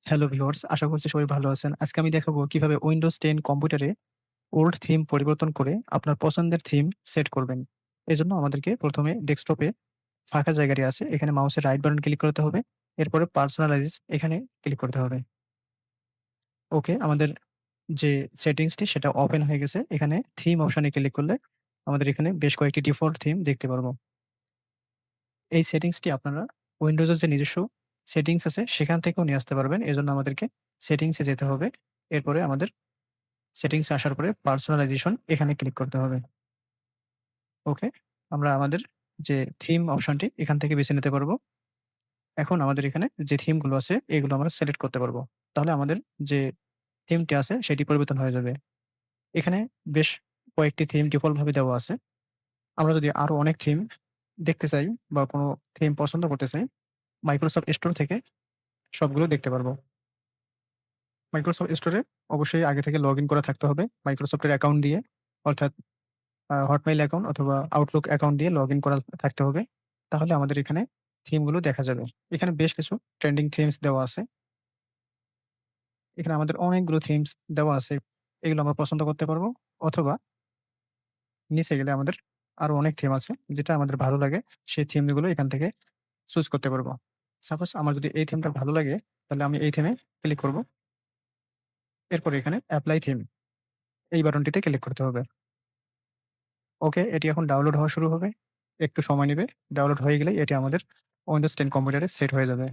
Hello viewers, আশা করছি সবাই ভালো আছেন। আজকে আমি দেখাবো কিভাবে Windows 10 কম্পিউটারে ওল্ড থিম পরিবর্তন করে আপনার পছন্দের থিম সেট করবেন। এজন্য আমাদেরকে ১ম এ ডেস্কটপে ফাঁকা জায়গাটি আছে, এখানে মাউসের রাইট বাটন ক্লিক করতে হবে। এরপরে পার্সোনালাইজ এখানে ক্লিক করতে হবে। ওকে, আমাদের যে সেটিংসটি সেটা ওপেন হয়ে গেছে। এখানে থিম অপশনে ক্লিক করলে আমাদের এখানে বেশ কয়েকটি ডিফল্ট থিম দেখতে পারবো। এই সেটিংসটি আপনারা উইন্ডোজের যে নিজস্ব সেটিংস আছে সেখান থেকেও নিয়ে আসতে পারবেন। এজন্য আমাদেরকে সেটিংস এ যেতে হবে। এরপরে আমাদের সেটিংস এ আসার পরে পার্সোনালাইজেশন এখানে ক্লিক করতে হবে। ওকে। আমরা আমাদের যে থিম অপশনটি এখান থেকে বেছে নিতে পারবো। এখন আমাদের এখানে যে থিম গুলো আছে এগুলো আমরা সিলেক্ট করতে পারবো। তাহলে আমাদের যে থিমটি আছে সেটি পরিবর্তন হয়ে যাবে। এখানে বেশ কয়েকটি থিম ডিফল্ট ভাবে দেওয়া আছে। আমরা যদি আরো অনেক থিম দেখতে চাই বা কোনো থিম পছন্দ করতে চাই, মাইক্রোসফট স্টোর থেকে সবগুলো দেখতে পারবো। মাইক্রোসফট স্টোরে অবশ্যই আগে থেকে লগইন করা থাকতে হবে। মাইক্রোসফটের অ্যাকাউন্ট দিয়ে, অর্থাৎ হটমেইল অ্যাকাউন্ট অথবা আউটলুক অ্যাকাউন্ট দিয়ে লগইন করা থাকতে হবে। তাহলে আমাদের এখানে থিমগুলো দেখা যাবে। এখানে বেশ কিছু ট্রেন্ডিং থিমস দেওয়া আছে। এখানে আমাদের অনেকগুলো থিমস দেওয়া আছে। এগুলো আমরা পছন্দ করতে পারবো, অথবা নিচে গেলে আমাদের আরো অনেক থিম আছে। যেটা আমাদের ভালো লাগে সেই থিমগুলো এখান থেকে চুজ করতে পারবো। সাপোজ আমার যদি এই থিমটা ভালো লাগে, তাহলে আমি এই থিমে ক্লিক করব। এরপর এখানে এপ্লাই থিম এই বাটনটিতে ক্লিক করতে হবে। ওকে, এটি এখন ডাউনলোড হওয়া শুরু হবে। একটু সময় নিবে। ডাউনলোড হয়ে গেলেই এটি আমাদের Windows 10 কম্পিউটারে সেট হয়ে যাবে।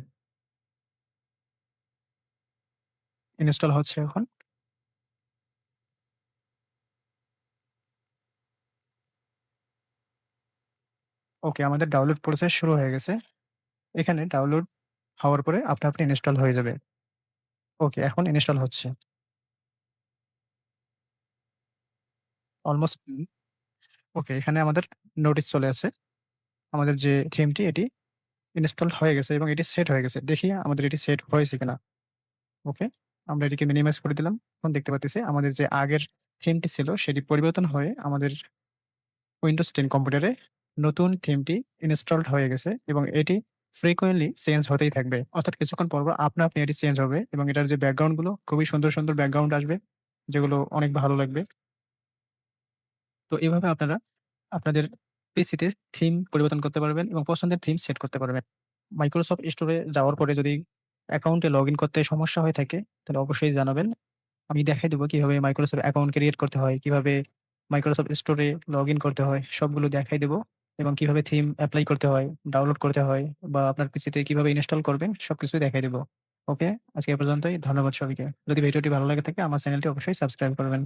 ইনস্টল হচ্ছে এখন। ওকে, আমাদের ডাউনলোড প্রসেস শুরু হয়ে গেছে। এখানে ডাউনলোড হওয়ার পরে আপনি ইনস্টল হয়ে যাবে। ওকে, এখন ইনস্টল হচ্ছে। অলমোস্ট ওকে, এখানে আমাদের নোটিস চলে আসে। আমাদের যে থিমটি এটি ইনস্টল হয়ে গেছে এবং এটি সেট হয়ে গেছে। দেখি আমাদের এটি সেট হয়েছে কিনা। ওকে, আমরা এটিকে মিনিমাইজ করে দিলাম। এখন দেখতে পাচ্তেছি আমাদের যে আগের থিমটি ছিল সেটি পরিবর্তন হয়ে আমাদের Windows 10 কম্পিউটারে নতুন থিমটি ইনস্টলড হয়ে গেছে এবং এটি frequently চেঞ্জ হতেই থাকবে। অর্থাৎ কিছুক্ষণ পর আপনি এটি চেঞ্জ হবে এবং এটার যে ব্যাকগ্রাউন্ড গুলো খুবই সুন্দর ব্যাকগ্রাউন্ড আসবে, যেগুলো অনেক ভালো লাগবে। তো এভাবে আপনারা আপনাদের পিসিতে থিম পরিবর্তন করতে পারবেন এবং পছন্দের থিম সেট করতে পারবেন। মাইক্রোসফট স্টোরে যাওয়ার পরে যদি অ্যাকাউন্টে লগইন করতে সমস্যা হয়ে থাকে, তাহলে অবশ্যই জানাবেন। আমি দেখাই দেব কিভাবে মাইক্রোসফট অ্যাকাউন্ট ক্রিয়েট করতে হয়, কিভাবে মাইক্রোসফট স্টোরে লগইন করতে হয়, সবগুলো দেখাই দেব এবং কিভাবে থিম এপ্লাই করতে হয়, ডাউনলোড করতে হয় বা আপনার পিসিতে কিভাবে ইনস্টল করবেন সবকিছুই দেখাই দেব। ওকে, আজকে এ পর্যন্তই। ধন্যবাদ সবাইকে। যদি ভিডিওটি ভালো লাগে থাকে আমার চ্যানেলটি অবশ্যই সাবস্ক্রাইব করবেন।